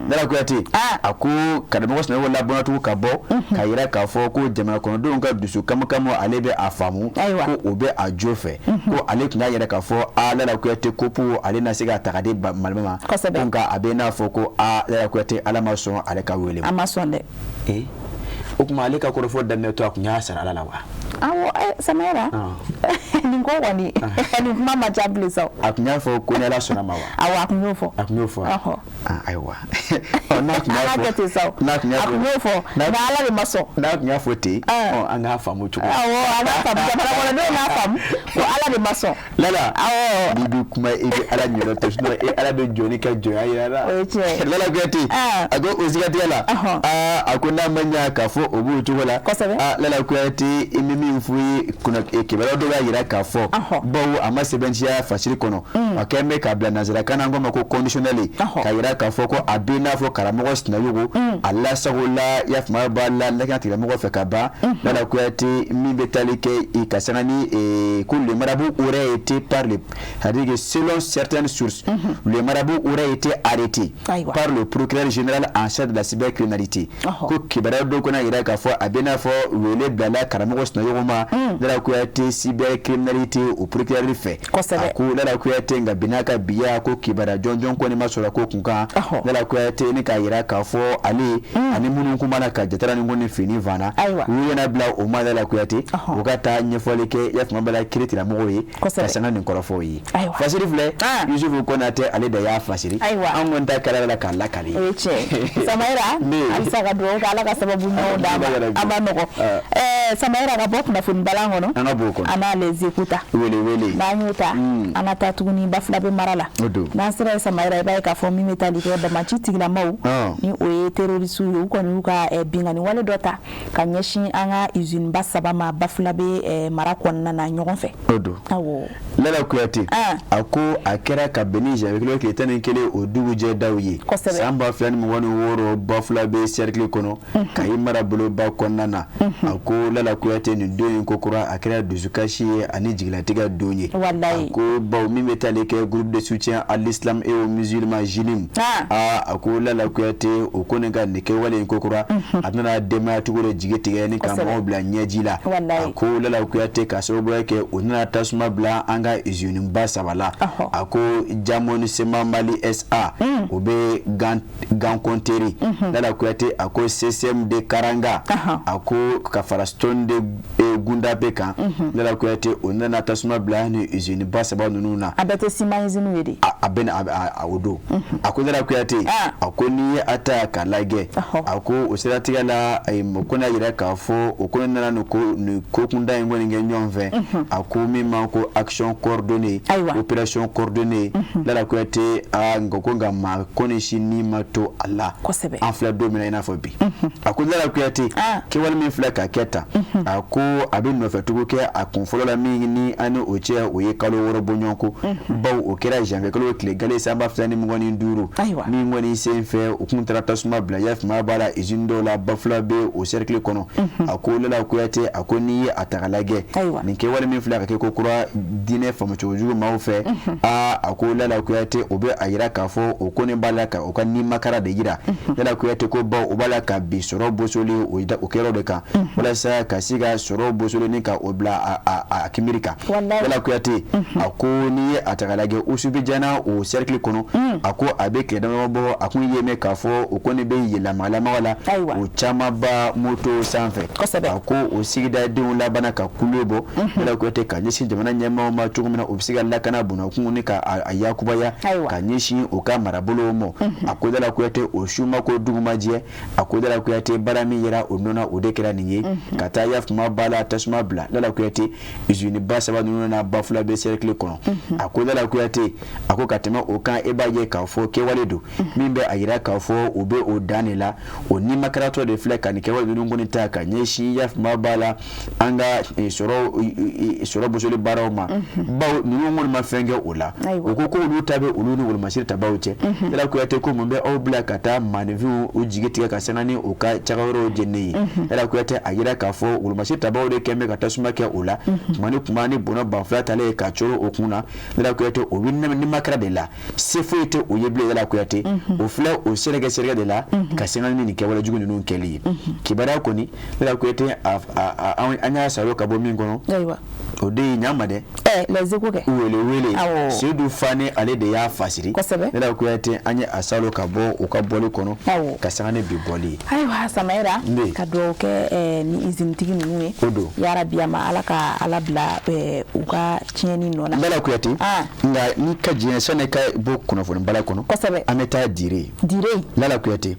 Lala Kuyate a ko karamɔgɔ Sinayogo labɔnatugu ka bɔ ka yira k'a fɔ ko jamana kɔnɔdenw ka dusu kamakamu ale bɛ a faamu ko o bɛ a jo fɛ ko ale tun y'a yira k'a fɔ Lala Kuyate kopu ale na se ka ta ka di Mali ma ko nka a bɛ n'a fɔ ko Lala Kuyate ala ma sɔn ale ka wele a ma sɔn dɛ o kuma ale ka kɔrɔfɔ daminɛ to a kun y'a sara ala la wa Samara nin ko kɔni nin kuma ma ca bilen sa a kun y'a fɔ ko n'ala sɔnna ma wa a kun y'o fɔ ayiwa n'a kun y'a fɔ ten sa a kun y'o fɔ nka ala de ma sɔn n'a kun y'a fɔ ten an k'a faamu cogo an k'a faamu jamana kɔnɔdenw n'a faamu ko ala de ma sɔn Lala n'i bɛ kuma i bɛ ala ɲɔgɔn to sinon ala bɛ jɔni ka jɔnya yira la o ye tiɲɛ Lala Kuyate a ko o sigatigɛ la a ko n'a ma ɲɛ k'a fɔ o b'o cogo la Lala Kuyate i bɛ min f'u ye kibaruya dɔ b'a yira k'a fɔ bawo a ma sɛbɛntiya fasiri kɔnɔ a kɛn bɛ k'a bila nanzarakan na an k'o ma ko conditionnel k'a yira k'a fɔ ko a bɛ n'a fɔ karamɔgɔ Sinayogo a lasagola yafuma b'a la lakana tigilamɔgɔ fɛ ka ban Lala Kuyate min bɛ tali kɛ ka sanga ni ko le marabout aurait été c'est-à-dire que selon certaines sources le marabout aurait été arrêté par le procureur général en charge de la cybercriminalité ko kibaruya dɔ kɔnɔ yira k'a fɔ a bɛ n'a fɔ wele bilala karamɔgɔ sinaɲɔgɔn ma Lala Kuyate cybercriminalité au procureur fɛ a ko Lala Kuyate nka bin'a ka biya ko kibaruya jɔnjɔn kɔni ma sɔrɔ ko kunkan Lala Kuyate ni k'a yira k'a fɔ ale ani minnu kumana ka jatara ni kɔni fini vanna u yana bila o ma Lala Kuyate u ka taa ɲɛfɔli kɛ yafama bala kiri tiramɔgɔw ye ka sanga nin kɔrɔfɔw ye fasiri filɛ Yusufu Konate ale de y'a fasiri an kɔni ta kɛra la k'a lakali Samaira alisa ka dugawu kɛ Ala ka sababu ɲumanw d'a ma a ma nɔgɔ Samaira ka bɔ kunnafoni balan kɔnɔ an ka b'o kɔnɔ an n'a les écouta wele n'an y'o ta an ka taa tuguni Bafulabe mara la n'an sera Samaira i b'a ye k'a fɔ min bɛ tali kɛ Damaci tigilamaw ni o ye terroriste ye u kɔni y'u ka bingani wale dɔ ta ka ɲɛsin an ka usine ba 3 ma Bafulabe mara kɔnɔna na ɲɔgɔn fɛ awɔ Lala Kuyate a ko a kɛra ka bɛn ni janvier tile 11 o dugujɛ daw ye san 2016 Bafulabe cercle kɔnɔ ka i marabolo ba kɔnɔna na a ko Lala Kuyate nin don in kokura a kɛra dusukasi ye ani jigilatigɛ don ye a ko baw min bɛ tali kɛ groupe de soutien à l'islam et aux musulmans JILIM a ko Lala Kuyate o ko nin ka nin kɛwale in kokura a bɛna denbaya cogo de jigi tigɛ ni ka mɔgɔw bila ɲɛji la a ko Lala Kuyate ka sababuya kɛ o nana tasuma bila an ka usine ba 3 la a ko Jamoni Sema Mali SA o bɛ Gankonteri Lala Kuyate a ko CCMD Karanga a ko ka fara Stone de Gundabe kan Lala Kuyate o nana tasuma bila ni usine ba 3 ninnu na a bɛ tɛ ciment usine ye de a bɛ a o don a ko Lala Kuyate a ko n'i ye a ta k'a lajɛ a ko o siratigɛ la ko n'a yira k'a fɔ o ko nana ni ko kunda in kɔni kɛ ɲɔgɔn fɛ a ko min ma ko action coordonnée opération coordonnée Lala Kuyate nka ko nka maa ko ni si ni ma to a la an filɛ don min na i n'a fɔ bi a ko Lala Kuyate kɛwale min filɛ ka kɛ tan a ko a bɛ nɔfɛtugu kɛ a kun fɔlɔ la min ni ani o cɛ o ye kalo 6 bɔ ɲɔgɔn ko baw o kɛra janvier kalo tile gale sanba 2025 min kɔni sen fɛ o kun taara tasuma bila yafima b'a la usine dɔw la Bafulabe o cercle kɔnɔ a ko Lala Kuyate a ko n'i ye a ta ka lajɛ nin kɛwale min filɛ ka kɛ ko kura diinɛ faamucogojugu maaw fɛ a ko Lala Kuyate o bɛ a yira k'a fɔ o ko nin b'a la ka o ka nimakara de yira Lala Kuyate ko baw o b'a la ka bi sɔrɔ bosoli o kɛra de kan walasa ka se ka sɔrɔ bosoli ni ka o bila a kimiri kan Lala Kuyate a ko n'i ye a ta ka lajɛ Usubijana o cercle kɔnɔ a ko a bɛ tile dama bɔ a kun ye mɛn k'a fɔ o ko nin bɛ yɛlɛmalamaga la o caman ba moto sanfɛ a ko o sigidadenw labana ka kule bɔ Lala Kuyate ka ɲɛsin jamana ɲɛmaaw ma cogo min na o bɛ se ka lakana bunakun ni ka a yakubaya ka ɲɛsin o ka marabolo ma a ko Lala Kuyate o suma ko dugumajɛ a ko Lala Kuyate baara min yera o nɔna o de kɛra nin ye ka taa yafuma b'a la tasuma bila Lala Kuyate usine ba 3 ninnu na Bafulabe cercle kɔnɔ a ko Lala Kuyate a ko ka tɛmɛ o kan e b'a ye k'a fɔ kɛwale don min bɛ a yira k'a fɔ o bɛ o dan de la o nimakaratɔ de filɛ ka nin kɛwale ninnu kɔni ta ka ɲɛsin yafuma b'a la an ka sɔrɔ bosoli baaraw ma baw ninnu kɔni ma fɛn kɛ o la o ko olu ta bɛ olu ni wolomasiri tabaw cɛ Lala Kuyate ko mun bɛ aw bila ka taa maanifinw u jigi tigɛ ka sanga ni o ka cagayɔrɔw jɛnnen ye Lala Kuyate a yira k'a fɔ wolomasiri tabaw de kɛn bɛ ka tasuma kɛ o la kuma ni bɔnɔ banfula talen ye ka coro o kun na Lala Kuyate o bɛ nimakara de la se foyi tɛ o ye bilen Lala Kuyate o filɛ o sɛrɛgɛ de la ka sanga ni nin kɛwale jugu ninnu kɛli ye kibaruya kɔni Lala Kuyate an y'a salo ka bɔ min kɔnɔ o de ye ɲama dɛ les échos kɛ wele Seydou Fane ale de y'a fasiri Lala Kuyate an ye a salo ka bɔ o ka bɔli kɔnɔ ka sanga ni bi bɔli ye ayiwa Samaira ka dugawu kɛ ni usine tigi ninnu ye yarabi ama Ala ka Ala bila u ka tiɲɛni nɔ la Lala Kuyate nka ni ka diɲɛ sani ka bɔ kunnafoni bala kɔnɔ an bɛ taa dire Lala Kuyate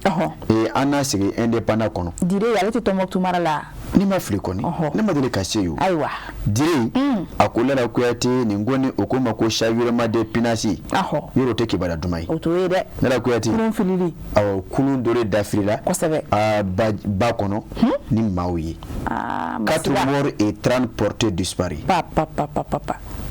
an n'a sigi indépendant kɔnɔ dire ale tɛ Tɔnbukutu mara la ni ma fili kɔni ne ma deli ka se yen ayiwa dire a ko Lala Kuyate nin ko ni o ko ma ko chavirement de pinasi yɔrɔ tɛ kibaruya duman ye o to ye dɛ Lala Kuyate kulun filili awɔ kulun dɔ de dafirila ba kɔnɔ ni maaw ye 4 morts et 30 portés disparus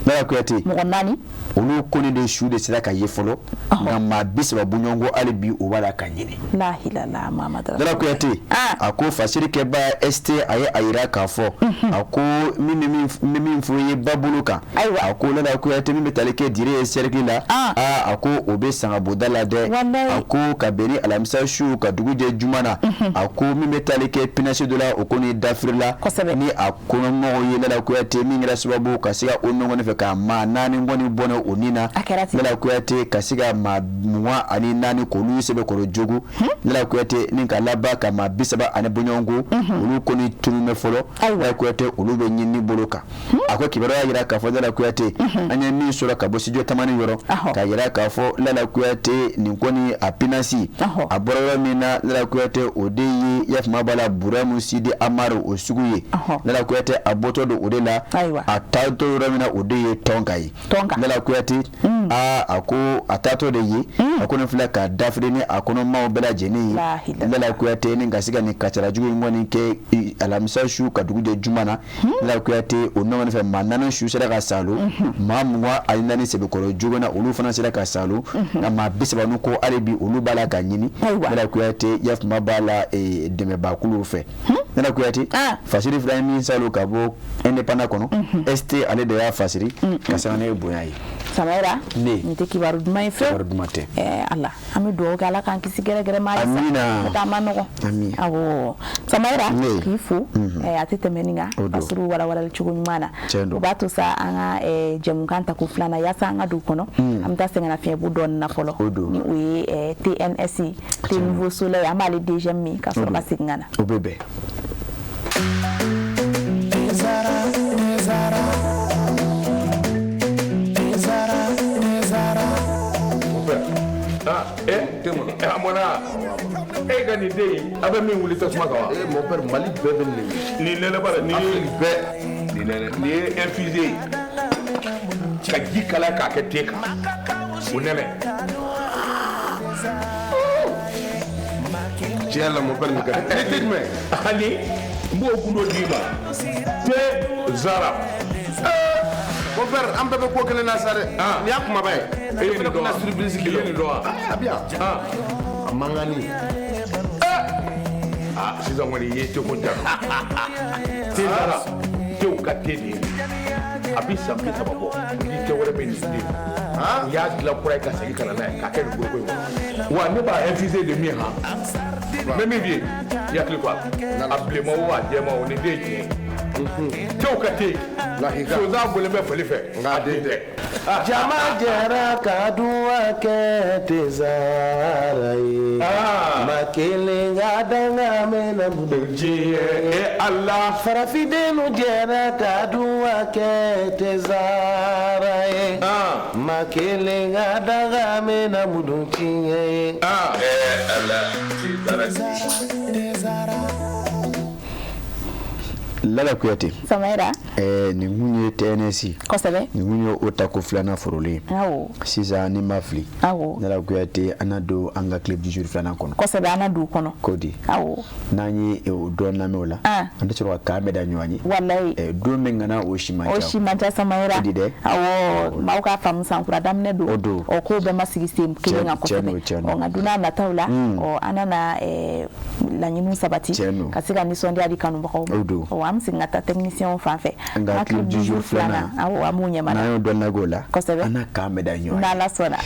Nala Kuyate mɔgɔ 4 olu koni de su de sera ka ye fɔlɔ nka maa 30 buɲɔgɔnko hali bi o b'a la ka ɲini. La ilaha illallah Muhammad. Nala Kuyate a ko fasirikɛba ST a ye a yira k'a fɔ a ko min fɔ ye ba bolo kan a ko Nala Kuyate min bɛ tali kɛ dire ye cercle la a ko o bɛ sangaboda la dɛ a ko ka bɛn ni alamisa su ka dugu jɛ juma na a ko min bɛ tali kɛ pinasi dɔ la o kɔni dafiri la ni a kɔnɔmɔgɔw ye Nala Kuyate min kɛra sababu ka se ka o ɲɔgɔn fɛ ka maa 4 kɔni bɔnɛ o ni na Nala Kuyate ka se ka maa 24 k'olu sɛbɛn kɔrɔ jogo Nala Kuyate ni ka laban ka maa 30 ani buɲɔgɔnko olu kɔni tunun bɛ fɔlɔ Nala Kuyate olu bɛ ɲini bolo kan a ko kibaruya yira k'a fɔ Nala Kuyate an ye min sɔrɔ ka bɔ studio tamani yɔrɔ ka yira k'a fɔ Nala Kuyate nin kɔni a pinasi a bɔra yɔrɔ min na Nala Kuyate o de ye yafama b'a la Buramu Sidi Amaru o sugu ye Nala Kuyate a bɔtɔ don o de la a taatɔ yɔrɔ min na o de ye Tɔnka ye Nala Kuyate a ko a taatɔ de ye a ko ne filɛ ka dafiri ni a kɔnɔmaw bɛɛ lajɛlen ye Nala Kuyate ni ka se ka nin kacara jugu in kɔni kɛ alamisa su ka dugu jɛ juma na Nala Kuyate o ɲɔgɔn fɛ maa 4 su sera ka salo maa 24 sɛbɛkɔrɔ jogo na olu fana sera ka salo nka maa 30 ko hali bi olu b'a la ka ɲini Nala Kuyate yafama b'a la dɛmɛbakulu fɛ Nala Kuyate fasiri fila ye min salo ka bɔ indépendant kɔnɔ ST ale de y'a fasiri ka sanga ne bonya ye Samaira ni tɛ kibaru duman ye fewu kibaru duman tɛ Allah an bɛ dugawu kɛ Ala k'an kisi gɛrɛgɛrɛ ma ye sa n'o tɛ a ma nɔgɔn awɔ Samaira k'i fo a tɛ tɛmɛ nin kan fasiriw walawalali cogo ɲuman na o b'a to sa an ka jɛmukan ta ko 2nan yaasa an ka don kɔnɔ an bɛ taa sɛgɛnnafiɲɛbɔ dɔɔni na fɔlɔ ni o ye TNS Thé Nouveau Soleil an b'ale deuxième min ka sɔrɔ ka segin ka na o bɛ bɛn e ka nin den in a bɛ min wuli tasuma kan wa mon père Mali bɛɛ bɛ nin nɛnɛ b'a la nin ye infusé ye ka ji kalaya k'a kɛ te kan o nɛnɛ tiɲɛ la mon père nin ka di jumɛn ani n b'o gundo d'i ma te zara mon père an bɛɛ bɛ ko kelen na sa dɛ nin y'a kumaba ye e ye nin dɔn wa i ye nin dɔn wa a bi yan a mangani sisan kɔni i ye teko jara te zara tew ka te de ye a bi san 30 bɔ ni kɛ wɛrɛ bɛ nin den u y'a dilan kura ye ka segin ka na n'a ye k'a kɛ nin goroko in kɔnɔ wa ne b'a infusé de min han mɛ min bɛ yen i hakili to a la a bilenma o a jɛma o ni den tiɲɛ tew ka te sonsan bolen bɛ fali fɛ nka den tɛ jama jɛra ka duwa kɛ te Zara ye ma kelen ka danga mɛna budo diɲɛ Allah farafidenu jɛra ka duwa kɛ te Zara ye ma kelen ka danga mɛna budo tiɲɛ ye Allah Lala Kuyate Samaira nin kun ye TNS kosɛbɛ nin kun ye o tako 2nan forolen sisan ni ma fili Lala Kuyate an na don an ka clip du jour 2nan kɔnɔ kosɛbɛ an na don kɔnɔ ko di n'an ye o dɔn lamɛn o la an tɛ sɔrɔ ka kan bɛɛ da ɲɔgɔn ye wallahi don min kana o si man ca Samaira awɔ maaw k'a faamu sankura daminɛ don o ko bɛɛ ma sigi sen kelen kan kosɛbɛ nka don n'a nataw la an nana laɲiniw sabati ka se ka nisɔndiya di kanubagaw ma an bɛ segin ka taa technicien fan fɛ an ka clip du jour 2nan awɔ an b'u ɲɛmana n'an y'o dɔn lago la kosɛbɛ an na kan bɛɛ da ɲɔgɔn ye n'Ala sɔnna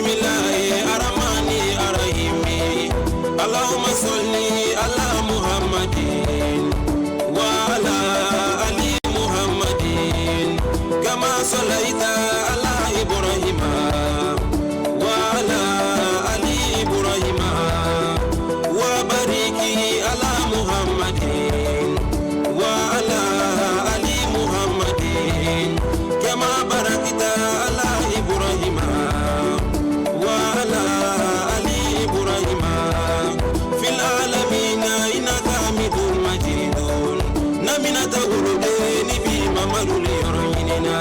bismillahi arrahmani arrahim Allahumma salli ala Muhammadin wa ala ali Muhammadin kama sallaita ala Ibrahim wa ala ali Ibrahim wa bariki ala Muhammadin wa ala ali Muhammadin kama barakta ala Ibrahim wa ala ali Ibrahim fil alamin innaka hamidun majidun namina tawrudeni bi mamadul yarminina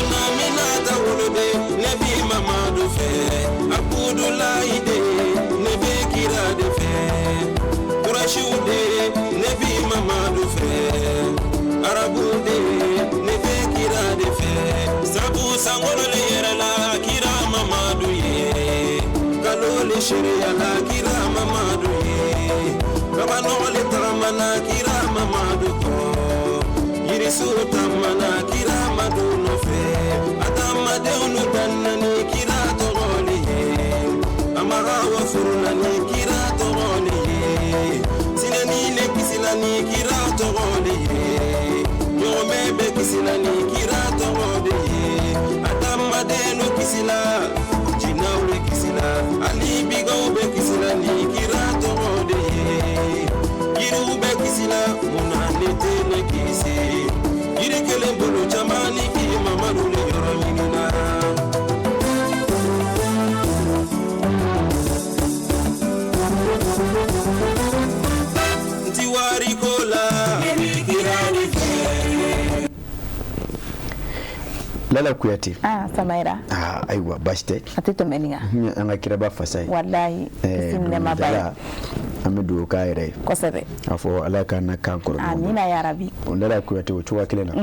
namina tawrude nabi mamadu fe abdullahi de nabi kira de fe qurashude nabi mamadu fe arabude nabi kira de fe sabu sangolo le yerala kira mamadu ye kalole sharia la kira mamadu ye kabano le taramana kira mamadu ko yirisu tamana kira madu no fe atama de unu danani kira to goli amara wa furunani kira to goli sinani ne kisilani kira to goli yome be kisilani kira to goli atama de no kisila jinawle kisila ali bigo be kisilani kira to goli yiru be kisila munane te ne kisi yiri kele bolo jamani ki mamaru le yoromina tiwari kola kirani Lala Kuyate. Samaira. Aiwa bashte. Atito meninga. Anga kiraba fasai. Wallahi simne mabaya. Amidu kaire. Kosebe. Afo alaka na kankoro. Amina ya Rabbi. Lala Kuyate uchuwa kilela.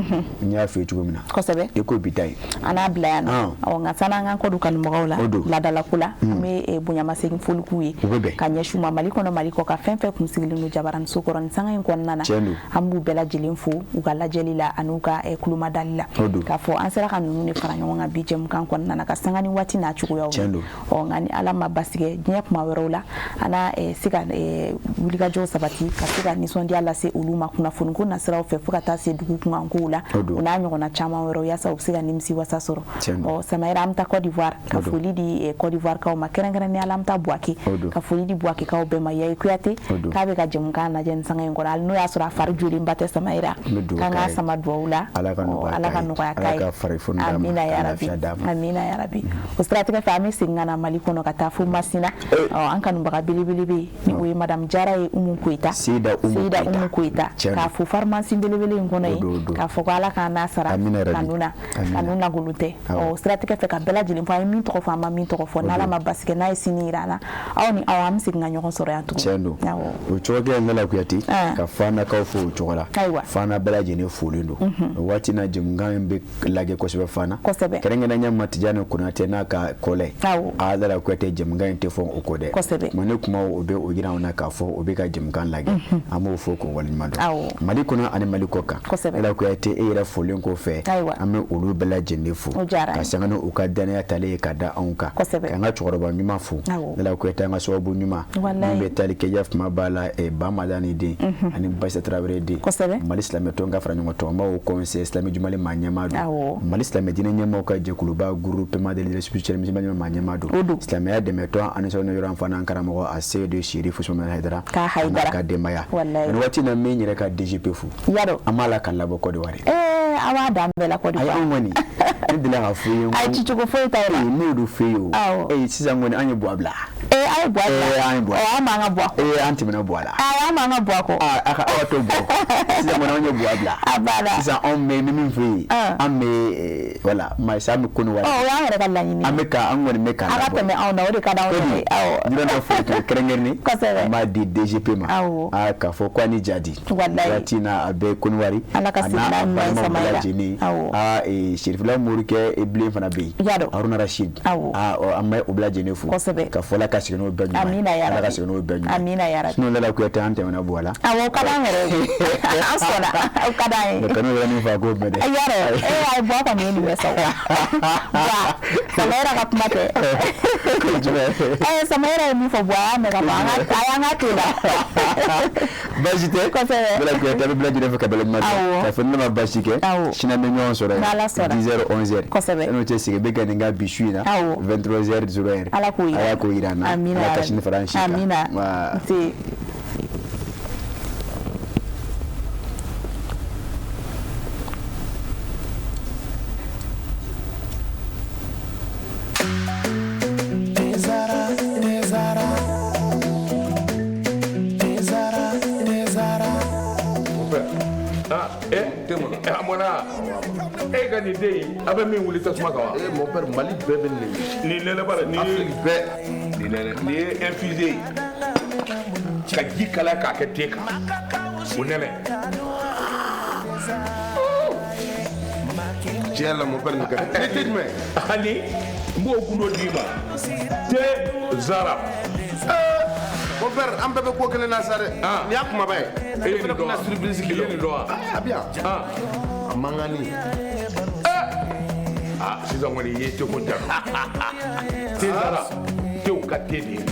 Nyafi uchugumina. Kosebe. Eko bitai. Ana blayana. Nga sana nga kodu kan mugawla. Ladala kula. Me bunyama segin fulukuye. Kanyeshu maliko no maliko ka fenfe kumsigili no jabaran sokoro nsanga yin konnana. Ambu bela jilinfu ugala jelila anuka kuluma dalila. Ka fo ansera kan nuni faranyo nga bijem kan konnana ka sanga ni wati na chuku yawo. O ngani ala mabasige nyep mawerola ana siga wulika jo sabati ka siga nisondi ala se uluma kuna fungu na sira ofefuka ta se dugu kunga ngula una nyogo na chama wero yasa usiga nimsi wasasoro. O Samaira amta Côte d'Ivoire ka fuli di Côte d'Ivoire ka o makerengere ni ala amta Bouaki ka fuli di Bouaki ka o bema ya Kuyate ka be ka jemka na jen sanga ngor al no ya sura faru juli mbate Samaira kanga sama dwula ala ka no ya kai amina ya Rabbi amina ya Rabbi o strategie famille singana maliko no katafu masina anka no baka bilibili ni we madam Jara e umu kuita sida umu kuita ka fu pharmacie bilibili ngono ka fu ala ka nasara kanuna gulute o strategie fe ka bela jili fa min to fama min to fo nala mabaske na sinirana aw ni awam singa nyoko soro ya tuko chendo o choge ngala Kuyate ka fana ka fu chokola fana bela jini fulindo wati na jimngambe lage ko sebe fana kerenge na nyama tijana kuna tena ka kole adala Kuyate jimngambe te fo okode mone kuma obe ogira ona ka fo obe ka jimngan lage amo fo ko wal mado maliko na ani maliko ka ela Kuyate era folin ko fe ame olu bela jini fu ka sangano ukadana ya tale kada onka nga chokoroba nyuma fu ela Kuyate nga sobu nyuma mbe tali ke yaf mabala e ba madani de ani baisa trabre de mali islam to nga franyo to ma o conseil islam jumale manyamado mali islam dina nyama ka je kuluba groupe madeli spirituel mi manyamado islam ya de meto ani so no yoran fana nkara mo ase de sherifu so mala haidara ka de maya ni wati na me nyere ka DGP fu yaro amala kala boko de wari awa dambela ko di ay ngoni ndila ha fuyo ay ci ko foy tayla ni du fuyo sisa ngoni anye boabla ay boabla ama nga bo anti mena boala ama nga bo ko aka auto bo sisa ngoni anye boabla abala sisa on me mi fuyi amme wala mai sami kunu wala ya ngere kala ni ameka angoni meka aka te me ona odi kada oni ndira na fo to kerengerni ma di DGP ma aka fo kwani jadi wallahi yatina abe kunwari alaka sidna Jini Shirifula Murike Iblim Fanabi Haruna Rashid Amma Ubla Jini fu ka fola ka signo be amina ya rabbi ka signo be amina ya rabbi sino la ko tante na bola awo kada ngere asona kada kanu la ni fa go be de ayare ay bo ka ni me sawa samera ka mate samera ni fo boa me ka ba ayanga tula bajite ko se bela ko tabe bela jide fa bela mate ta fenna ma bashike shina me nyon sore 10h 11h ko se no te sige be ganinga bishuina 23h 0h ala ko irana amina ala kashin faranshi amina si Ni dey abe min wuli tasuma kawa mon père Mali bébé ni nene bara ni ni infusé ka ji kala ka ke teka o nene Tiens mon père ni me ani mbo kuno dima te zara mon père am bébé ko kele na sare ni akuma bay e ni do na surprise kilo ni do bien amangani sisan kɔni ye te ko tɛmɛ te sara tew ka te de ye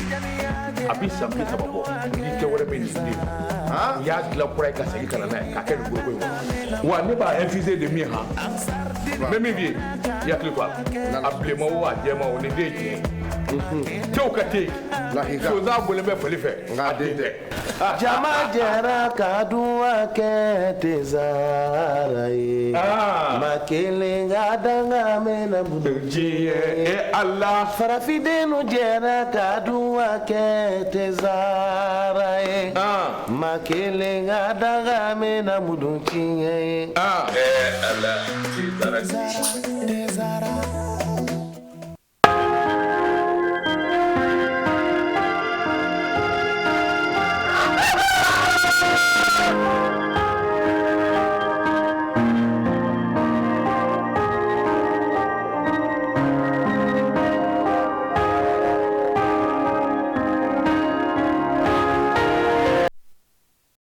a bi san bi saba bɔ ni kɛ wɛrɛ bɛ nin den u y'a dilan kura ye ka segin ka na n'a ye k'a kɛ nin goroko in kɔnɔ wa ne b'a infusé de min han n bɛ min f'i ye i hakili to a la a bilenman o a jɛman o nin den ye tiɲɛ tew ka te sonsan bɔlen bɛ fali fɛ nka den tɛ jama jɛra ka duwa kɛ te zara ye ma kelen ka danga mɛna diɲɛ ala farafidenu jɛra ka duwa kɛ te zara ye ma kelen ka danga mɛna mudun tiɲɛ ye